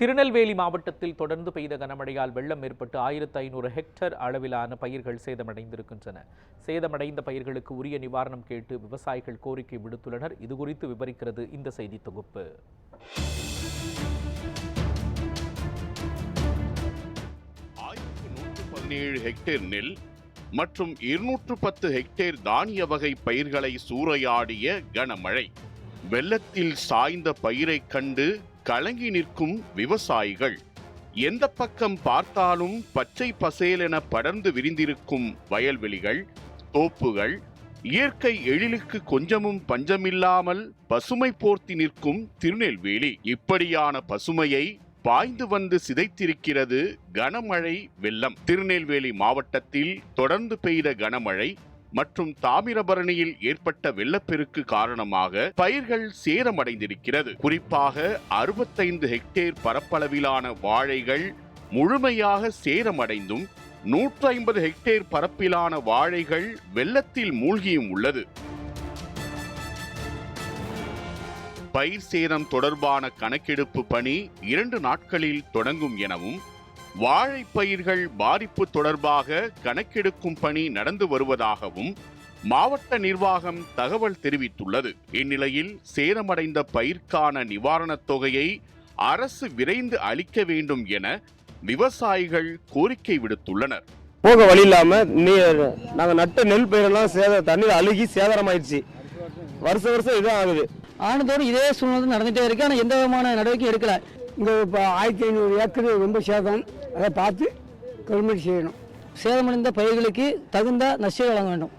திருநெல்வேலி மாவட்டத்தில் தொடர்ந்து பெய்த கனமழையால் வெள்ளம் ஏற்பட்டு 1500 ஹெக்டேர் அளவிலான பயிர்கள் சேதமடைந்திருக்கின்றன. சேதமடைந்த பயிர்களுக்கு உரிய நிவாரணம் கேட்டு விவசாயிகள் கோரிக்கை விடுத்துள்ளனர். இதுகுறித்து விவரிக்கிறது இந்த செய்தி தொகுப்பு. 1117 ஹெக்டேர் நெல் மற்றும் 210 ஹெக்டேர் தானிய வகை பயிர்களை சூறையாடிய கனமழை. வெள்ளத்தில் சாய்ந்த பயிரை கண்டு கலங்கி நிற்கும் விவசாயிகள். எந்த பக்கம் பார்த்தாலும் பச்சை பசேலென படர்ந்து விரிந்திருக்கும் வயல்வெளிகள், தோப்புகள், இயற்கை எழிலுக்கு கொஞ்சமும் பஞ்சமில்லாமல் பசுமை போர்த்தி நிற்கும் திருநெல்வேலி. இப்படியான பசுமையை பாய்ந்து வந்து சிதைத்திருக்கிறது கனமழை வெள்ளம். திருநெல்வேலி மாவட்டத்தில் தொடர்ந்து பெய்த கனமழை மற்றும் தாமிரபரணியில் ஏற்பட்ட வெள்ளப்பெருக்கு காரணமாக பயிர்கள் சேதமடைந்திருக்கிறது. குறிப்பாக 65 ஹெக்டேர் பரப்பளவிலான வாழைகள் முழுமையாக சேதமடைந்தும் 150 ஹெக்டேர் பரப்பிலான வாழைகள் வெள்ளத்தில் மூழ்கியும் உள்ளது. பயிர் சேதம் தொடர்பான கணக்கெடுப்பு பணி 2 நாட்களில் தொடங்கும் எனவும், வாழைப்பயிர்கள் பாதிப்பு தொடர்பாக கணக்கெடுக்கும் பணி நடந்து வருவதாகவும் மாவட்ட நிர்வாகம் தகவல் தெரிவித்துள்ளது. இந்நிலையில் சேதமடைந்த பயிர்க்கான நிவாரணத் தொகையை அரசு விரைந்து அளிக்க வேண்டும் என விவசாயிகள் கோரிக்கை விடுத்துள்ளனர். போக வழி இல்லாம நாங்க நட்ட நெல் பயிரெல்லாம் தண்ணீர் அழுகி சேதாரமாயிடுச்சு. வருஷம் இதான் ஆகுது. ஆனதோடு இதே சூழ்நிலை நடந்துட்டே இருக்கு. ஆனால் எந்த விதமான நடவடிக்கை எடுக்கல. இங்கே இப்போ 1500 ஏக்கர் ரொம்ப சேதம். அதை பார்த்து கவர்மெண்ட் செய்யணும். சேதமடைந்த பயிர்களுக்கு தகுந்த நஷ்டம் வழங்க வேண்டும்.